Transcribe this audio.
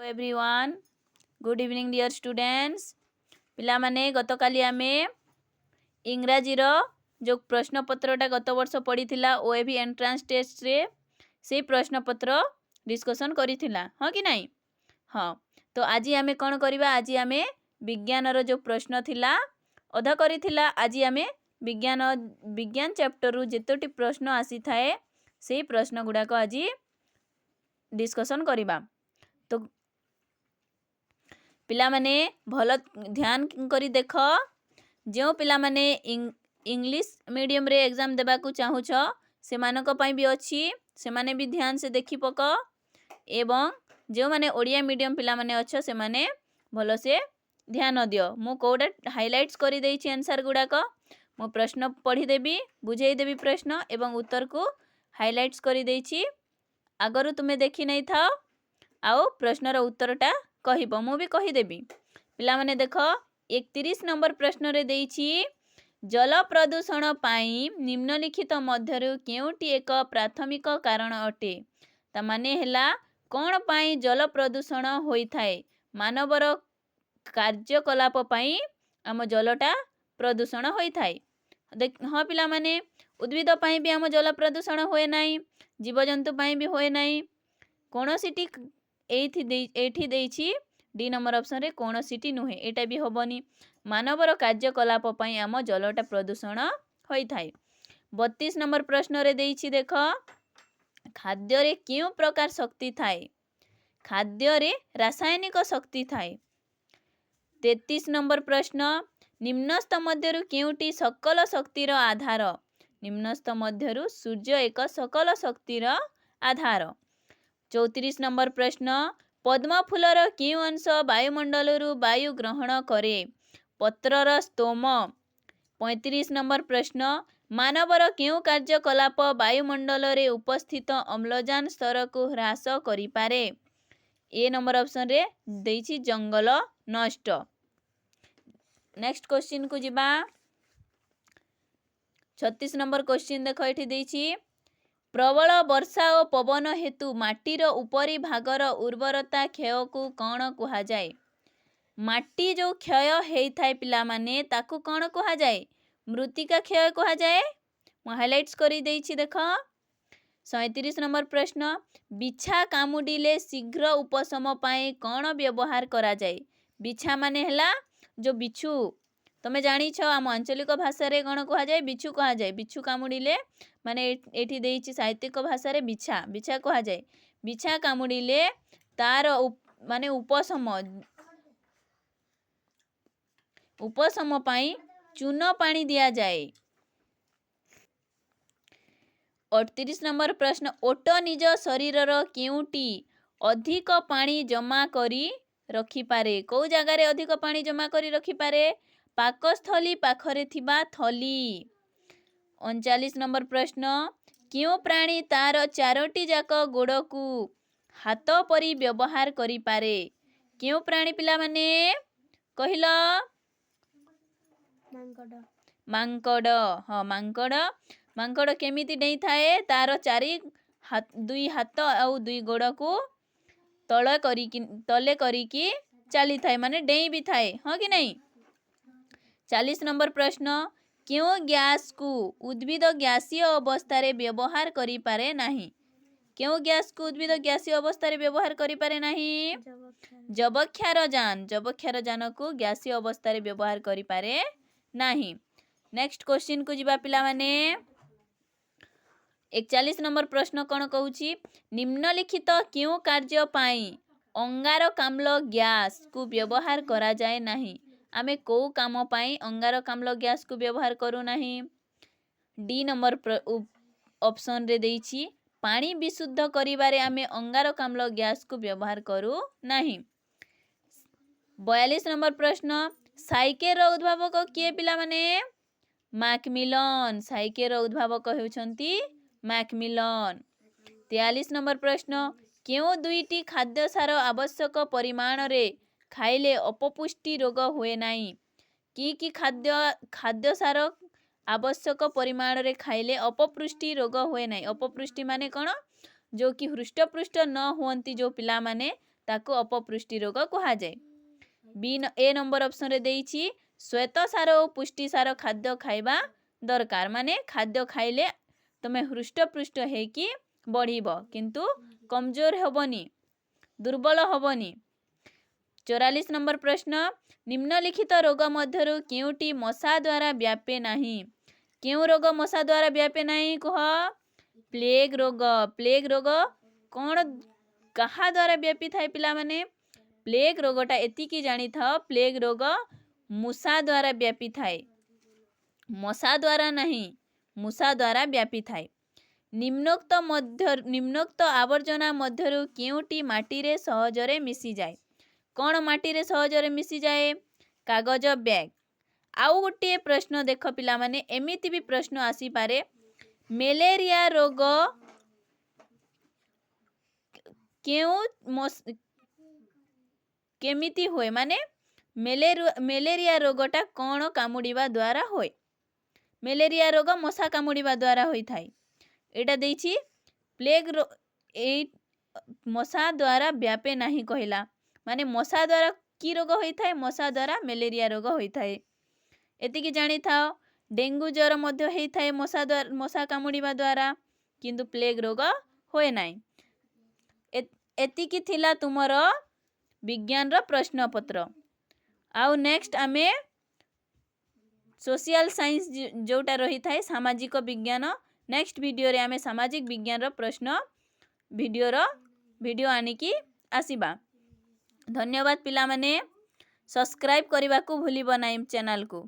Everyone good evening dear students पिला माने गतकाली आमे इंग्राजी रो जो प्रश्न पत्रटा गत वर्ष पड़ी थिला ओएबी एंट्रांस टेस्ट रे से प्रश्न पत्र डिस्कशन करिथिला हाँ कि नहीं हाँ तो आज आमे कौन करवा आज आमे विज्ञान रो जो प्रश्न थिला अधा करिथिला आज आमे विज्ञान चैप्टर रु जेतोटी प्रश्न आसी थाए से प्रश्न गुडा को आज डिस्कशन करिबा तो पिला माने भल ध्यान करी देख जो पिला माने इंग्लिश मीडियम रे एग्जाम देबा को चाहूछ से मानक पई भी अछि से माने भी ध्यान से देखि पक एवं जो माने ओडिया मीडियम पिला माने अछ से माने भल से ध्यान दियो मु कोडा हाइलाइट्स करी देई छी आंसर गुडा को मु प्रश्न पढ़ी देबी बुझेई देबी प्रश्न एवं उत्तर को हाइलाइट्स करी देई छी आगरु तुमे देखि नै थाओ आओ प्रश्नर उत्तरटा कहिबो मु भी कहिदेबी पिला माने देख 31 नंबर प्रश्न रे देइछि जल प्रदूषण पाई निम्नलिखित मध्यरु केउटी एक प्राथमिक कारण अटे ता माने हेला कोन पाई जल प्रदूषण होई थाए मानवर कार्यकलाप पाई आम जलटा प्रदूषण होई थाए हाँ पिला माने उद्भिद पाई भी आम जल प्रदूषण होए नाही जीवजंतु पाई भी होए नाही कोनोसिटी एठी देइछि डी नंबर ऑप्शन रे कोनोसिटी नुहे एटा भी होबनी मानवर कार्यकलाप पई आम जलटा प्रदूषण होई थाए 32 नंबर प्रश्न रे देइछि देख खाद्य रे क्यों प्रकार शक्ति थाए खाद्य रे रासायनिक शक्ति थाए 33 नंबर प्रश्न निम्नस्थ मध्यरु केउटी सकल शक्तिर आधार निम्नस्थ मध्यरु सूर्य एक सकल शक्तिर आधार 34 नंबर प्रश्न पद्म फूलर क्यों अंश वायुमंडल वायु ग्रहण करे पत्रर स्तोम 35 नंबर प्रश्न मानवर क्यों कार्यकलाप वायुमंडल रे उपस्थित अम्लजान स्तर को ह्रास करि पारे ए नंबर ऑप्शन रे देइछि जंगल नष्ट नेक्स्ट क्वेश्चन को जिबा 36 नंबर क्वेश्चन देखो एठी देइछि प्रबल वर्षा और पवन हेतु माटीर उपरी भागर उर्वरता क्षय को कौन कुहा जाए माटी जो क्षय हेई थाए पिला माने ताकू कौन कुहा जाए मृत्तिका क्षय कुहा जाए मु हाइलाइट्स करी देइछि देख 37 नंबर प्रश्न बिछा कामुडिले शीघ्र उपशम पाए कौन व्यवहार करा जाए बिछा माने हला जो बिछु तमे जानी छ आम आंचलिक भाषा रे कौन कुहा जाए बिछु कुहा जाए बिछु कामुडिले माने एठी देइछि साहित्यिक भाषा रे बिछा बिछा कुहा जाए बिछा कामुडिले तार माने उपशम पाई चून पानी दिया जाए 38 नंबर प्रश्न ओट निज शरीरर केउटी अधिक पानी जमा करी रखी पारे को जगह रे अधिक पानी जमा करी रखी पारे पाकस्थली पाखरे थिबा थली 39 नंबर प्रश्न क्यों प्राणी तार चारोटी जाक गोड़ को हाथ परी व्यवहार करी पारे क्यों प्राणी पिला माने कहिल मांकड़ हाँ मांकड़ केमिति डेई थाए तार दुई हाथ आउ दुई गोड़ को तले करिकी चली थाए माने डेई भी थाए हाँ कि नहीं 40 नंबर प्रश्न क्यों गैस को उद्भिद गैसीय अवस्था रे व्यवहार करि पारे नाही क्यों गैस को उद्भिद गैसीय अवस्था रे व्यवहार करि पारे नाही जबक्षार जान को गैसीय अवस्था रे व्यवहार करि पारे नाही नेक्स्ट क्वेश्चन को जिबा पिला माने 41 नंबर प्रश्न कौन कहूची निम्नलिखित क्यों कार्य पाई अंगारकाम्ल गैस को व्यवहार करा जाए नाही आमे को काम पाई अंगारकाम्ल गैस को व्यवहार करू नाही डी नंबर ऑप्शन रे देइछि पानी विशुद्ध करिबारे आमे अंगारकाम्ल गैस को व्यवहार करू नाही 42 नंबर प्रश्न साइके रो उद्भावक किए पिला माने मैकमिलन साइके रो उद्भावक हेउछंती मैकमिलन 43 नंबर प्रश्न क्यों दुईटी खाद्य सार आवश्यक परिमाण रे खाइले अपपुष्टि रोग हुए नाही कि खाद्य सार आवश्यक परिमाण रे खाइले अपपुष्टि रोग हुए नाही अपपुष्टि माने कौन जो कि हृष्टपुष्ट न हुअंती जो पिला माने ताको अपपुष्टि रोग कहा जाए। ए नंबर ऑप्शन रे देइछि श्वेतसार और पुष्टिसार खाद्य खाइबा दरकार, माने खाद्य खाइले तमे हृष्टपृष्ट है कि बढ़िब किंतु कमजोर होबनी, दुर्बल होबनी। 44 नंबर प्रश्न निम्नलिखित रोग मध्यरु केउटी मशा द्वारा व्यापे नाही? केउ रोग मशा द्वारा व्यापे नाही कह? प्लेग रोग। प्लेग रोग कौन कहा द्वारा व्यापी थाए पिला माने? प्लेग रोगटा एतिकी जानी था, प्लेग रोग मूषा द्वारा व्यापी थाए, मशा द्वारा नहीं, मूषा द्वारा व्यापी थाए। निम्नोक्त आवर्जना मध्यरु केउटी माटीरे सहजरे मिसी जाए? कौन माटीरे सहजरे मिसी जाए? कागज बैग। आउ गोटे प्रश्न देख पिला माने, एमिति भी प्रश्न आसी पारे, मलेरिया रोग केमिति होए? माने मलेरिया रोगटा कौन कामुड़िबा द्वारा होए? मलेरिया रोग मशा कामुड़िबा द्वारा होई थाए। एटा देइछि प्लेग मशा द्वारा व्यापे नाही कहिला, माने मशा द्वारा की रोग होई थाए? मशा द्वारा मलेरिया रोग होई थाए। एतिकी जानी थाओ डेंगू ज्वर मध्य होई थाए मशा कामुड़िबा द्वारा, किंतु प्लेग रोग होए नाही। एतिकी थिला तुमर विज्ञान रो प्रश्न पत्र। आउ नेक्स्ट आमे सोशल साइंस जोटा रही थाए सामाजिक विज्ञान, नेक्स्ट वीडियो रे आमे सामाजिक विज्ञान रो प्रश्न वीडियो आनिकी आसीबा। धन्यवाद पिला माने, सब्सक्राइब करने को भूलिब नाही चैनल को।